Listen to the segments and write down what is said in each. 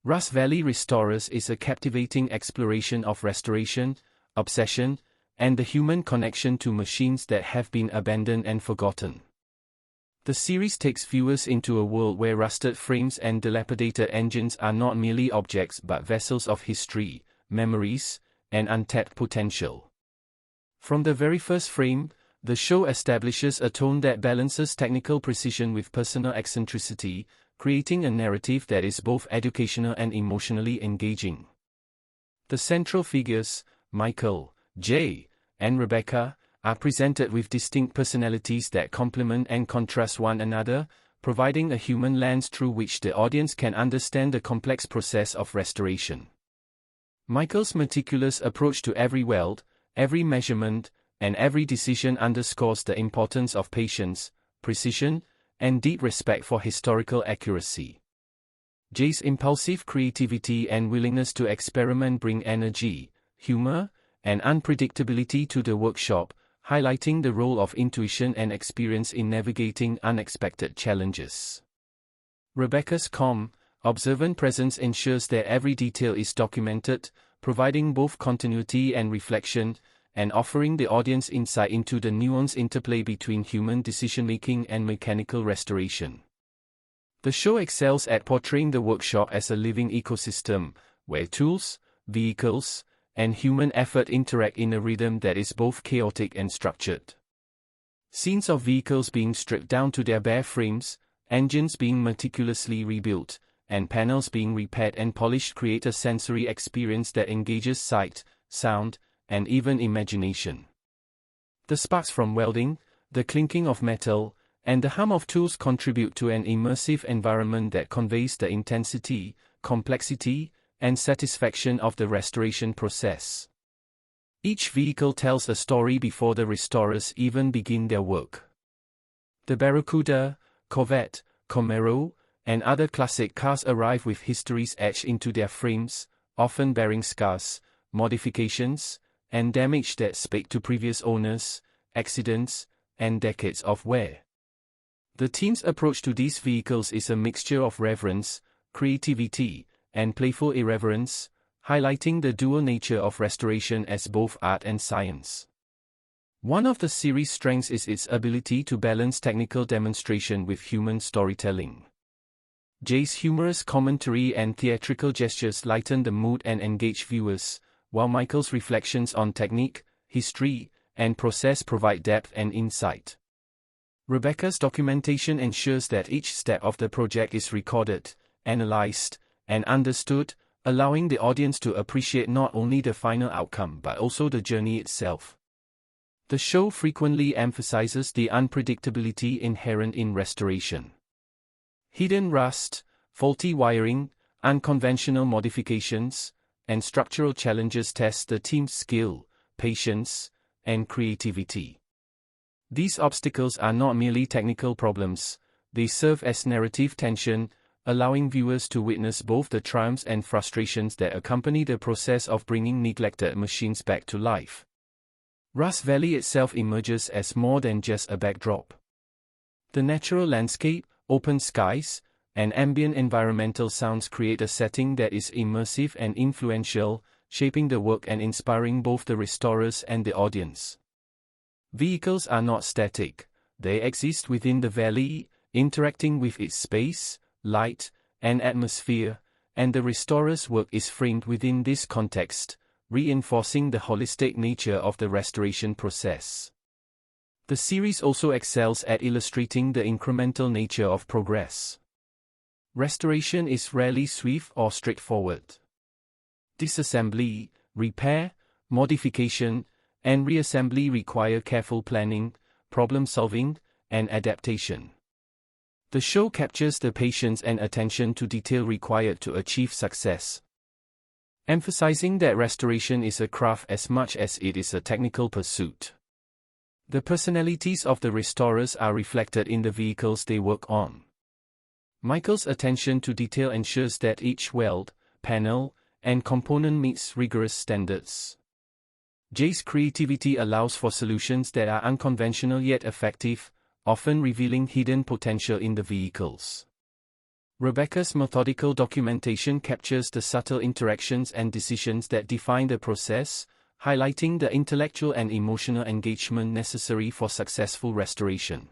Rust Valley Restorers is a captivating exploration of restoration, obsession, and the human connection to machines that have been abandoned and forgotten. The series takes viewers into a world where rusted frames and dilapidated engines are not merely objects but vessels of history, memories, and untapped potential. From the very first frame, the show establishes a tone that balances technical precision with personal eccentricity, creating a narrative that is both educational and emotionally engaging. The central figures, Michael, Jay, and Rebecca, are presented with distinct personalities that complement and contrast one another, providing a human lens through which the audience can understand the complex process of restoration. Michael's meticulous approach to every weld, every measurement, and every decision underscores the importance of patience, precision, and deep respect for historical accuracy. Jay's impulsive creativity and willingness to experiment bring energy, humor, and unpredictability to the workshop, highlighting the role of intuition and experience in navigating unexpected challenges. Rebecca's calm, observant presence ensures that every detail is documented, providing both continuity and reflection, and offering the audience insight into the nuanced interplay between human decision-making and mechanical restoration. The show excels at portraying the workshop as a living ecosystem, where tools, vehicles, and human effort interact in a rhythm that is both chaotic and structured. Scenes of vehicles being stripped down to their bare frames, engines being meticulously rebuilt, and panels being repaired and polished create a sensory experience that engages sight, sound, and even imagination. The sparks from welding, the clinking of metal, and the hum of tools contribute to an immersive environment that conveys the intensity, complexity, and satisfaction of the restoration process. Each vehicle tells a story before the restorers even begin their work. The Barracuda, Corvette, Camaro, and other classic cars arrive with histories etched into their frames, often bearing scars, modifications, and damage that speak to previous owners, accidents, and decades of wear. The team's approach to these vehicles is a mixture of reverence, creativity, and playful irreverence, highlighting the dual nature of restoration as both art and science. One of the series' strengths is its ability to balance technical demonstration with human storytelling. Jay's humorous commentary and theatrical gestures lighten the mood and engage viewers, while Michael's reflections on technique, history, and process provide depth and insight. Rebecca's documentation ensures that each step of the project is recorded, analyzed, and understood, allowing the audience to appreciate not only the final outcome but also the journey itself. The show frequently emphasizes the unpredictability inherent in restoration. Hidden rust, faulty wiring, unconventional modifications, and structural challenges test the team's skill, patience, and creativity. These obstacles are not merely technical problems, they serve as narrative tension, allowing viewers to witness both the triumphs and frustrations that accompany the process of bringing neglected machines back to life. Rust Valley itself emerges as more than just a backdrop. The natural landscape, open skies, and ambient environmental sounds create a setting that is immersive and influential, shaping the work and inspiring both the restorers and the audience. Vehicles are not static, they exist within the valley, interacting with its space, light, and atmosphere, and the restorer's work is framed within this context, reinforcing the holistic nature of the restoration process. The series also excels at illustrating the incremental nature of progress. Restoration is rarely swift or straightforward. Disassembly, repair, modification, and reassembly require careful planning, problem-solving, and adaptation. The show captures the patience and attention to detail required to achieve success, emphasizing that restoration is a craft as much as it is a technical pursuit. The personalities of the restorers are reflected in the vehicles they work on. Michael's attention to detail ensures that each weld, panel, and component meets rigorous standards. Jay's creativity allows for solutions that are unconventional yet effective, often revealing hidden potential in the vehicles. Rebecca's methodical documentation captures the subtle interactions and decisions that define the process, highlighting the intellectual and emotional engagement necessary for successful restoration.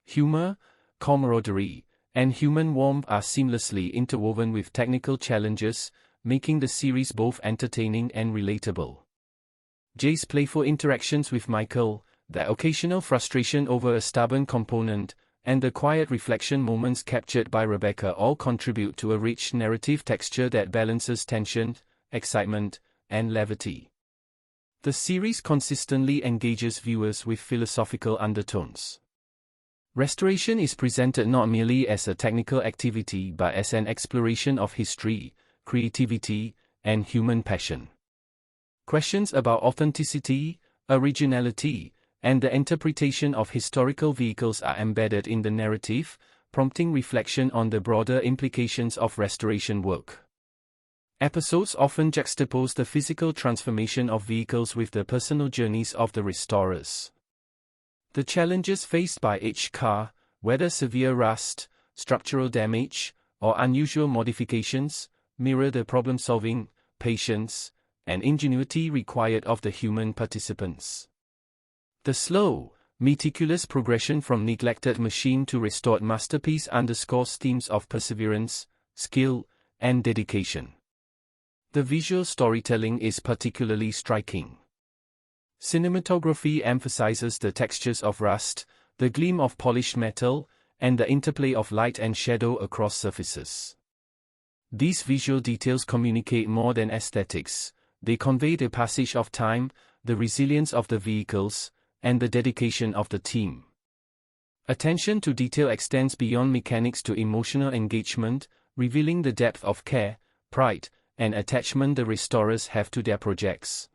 Humor, camaraderie, and human warmth are seamlessly interwoven with technical challenges, making the series both entertaining and relatable. Jay's playful interactions with Michael, the occasional frustration over a stubborn component, and the quiet reflection moments captured by Rebecca all contribute to a rich narrative texture that balances tension, excitement, and levity. The series consistently engages viewers with philosophical undertones. Restoration is presented not merely as a technical activity but as an exploration of history, creativity, and human passion. Questions about authenticity, originality, and the interpretation of historical vehicles are embedded in the narrative, prompting reflection on the broader implications of restoration work. Episodes often juxtapose the physical transformation of vehicles with the personal journeys of the restorers. The challenges faced by each car, whether severe rust, structural damage, or unusual modifications, mirror the problem-solving, patience, and ingenuity required of the human participants. The slow, meticulous progression from neglected machine to restored masterpiece underscores themes of perseverance, skill, and dedication. The visual storytelling is particularly striking. Cinematography emphasizes the textures of rust, the gleam of polished metal, and the interplay of light and shadow across surfaces. These visual details communicate more than aesthetics. They convey the passage of time, the resilience of the vehicles, and the dedication of the team. Attention to detail extends beyond mechanics to emotional engagement, revealing the depth of care, pride, and attachment the restorers have to their projects.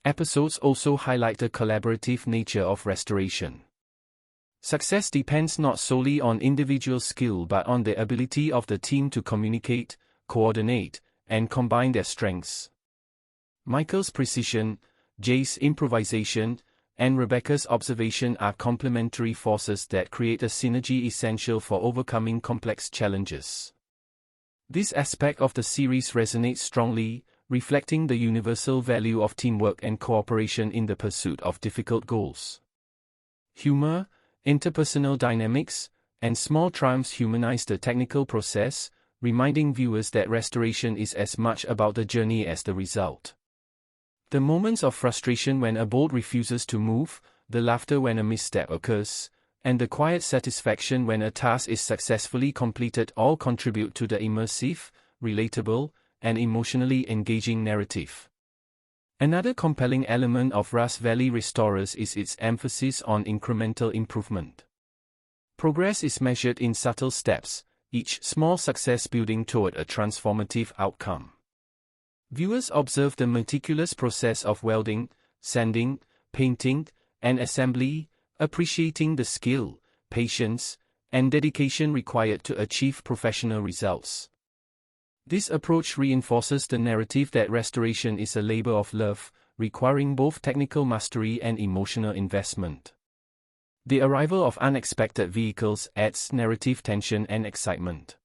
Episodes also highlight the collaborative nature of restoration. Success depends not solely on individual skill but on the ability of the team to communicate, coordinate, and combine their strengths. Michael's precision, Jay's improvisation, and Rebecca's observation are complementary forces that create a synergy essential for overcoming complex challenges. This aspect of the series resonates strongly, reflecting the universal value of teamwork and cooperation in the pursuit of difficult goals. Humor, interpersonal dynamics, and small triumphs humanize the technical process, reminding viewers that restoration is as much about the journey as the result. The moments of frustration when a bolt refuses to move, the laughter when a misstep occurs, and the quiet satisfaction when a task is successfully completed all contribute to the immersive, relatable, and emotionally engaging narrative. Another compelling element of Rust Valley Restorers is its emphasis on incremental improvement. Progress is measured in subtle steps, each small success building toward a transformative outcome. Viewers observe the meticulous process of welding, sanding, painting, and assembly, appreciating the skill, patience, and dedication required to achieve professional results. This approach reinforces the narrative that restoration is a labor of love, requiring both technical mastery and emotional investment. The arrival of unexpected vehicles adds narrative tension and excitement.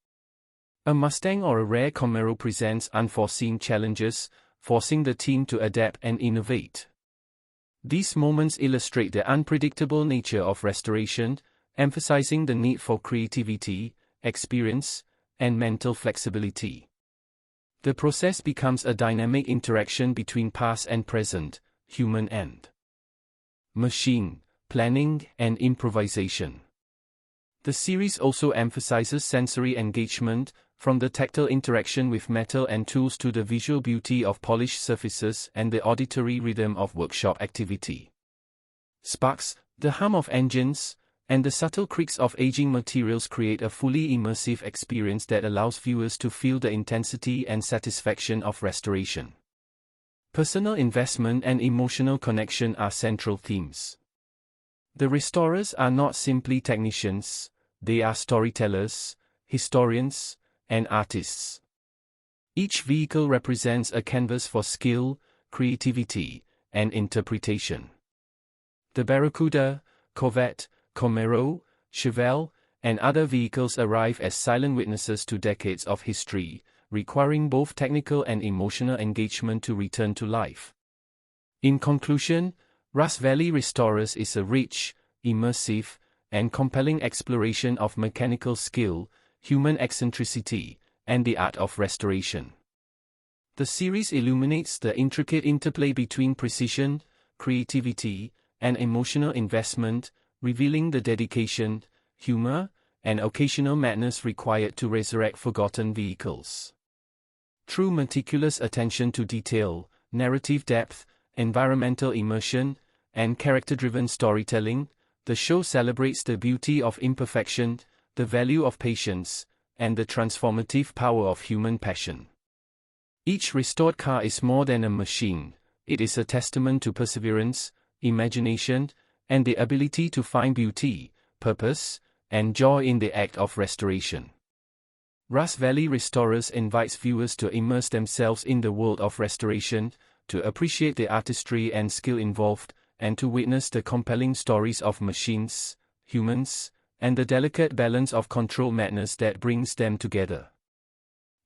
A Mustang or a rare Camaro presents unforeseen challenges, forcing the team to adapt and innovate. These moments illustrate the unpredictable nature of restoration, emphasizing the need for creativity, experience, and mental flexibility. The process becomes a dynamic interaction between past and present, human and machine, planning, and improvisation. The series also emphasizes sensory engagement, from the tactile interaction with metal and tools to the visual beauty of polished surfaces and the auditory rhythm of workshop activity. Sparks, the hum of engines, and the subtle creaks of aging materials create a fully immersive experience that allows viewers to feel the intensity and satisfaction of restoration. Personal investment and emotional connection are central themes. The restorers are not simply technicians, they are storytellers, historians, and artists. Each vehicle represents a canvas for skill, creativity, and interpretation. The Barracuda, Corvette, Camaro, Chevelle, and other vehicles arrive as silent witnesses to decades of history, requiring both technical and emotional engagement to return to life. In conclusion, Rust Valley Restorers is a rich, immersive, and compelling exploration of mechanical skill, human eccentricity, and the art of restoration. The series illuminates the intricate interplay between precision, creativity, and emotional investment, revealing the dedication, humor, and occasional madness required to resurrect forgotten vehicles. Through meticulous attention to detail, narrative depth, environmental immersion, and character-driven storytelling, the show celebrates the beauty of imperfection, the value of patience, and the transformative power of human passion. Each restored car is more than a machine, it is a testament to perseverance, imagination, and the ability to find beauty, purpose, and joy in the act of restoration. Rust Valley Restorers invites viewers to immerse themselves in the world of restoration, to appreciate the artistry and skill involved, and to witness the compelling stories of machines, humans, and the delicate balance of control madness that brings them together.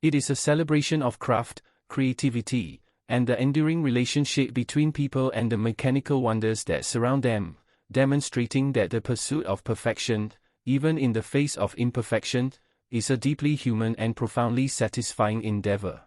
It is a celebration of craft, creativity, and the enduring relationship between people and the mechanical wonders that surround them, demonstrating that the pursuit of perfection, even in the face of imperfection, is a deeply human and profoundly satisfying endeavor.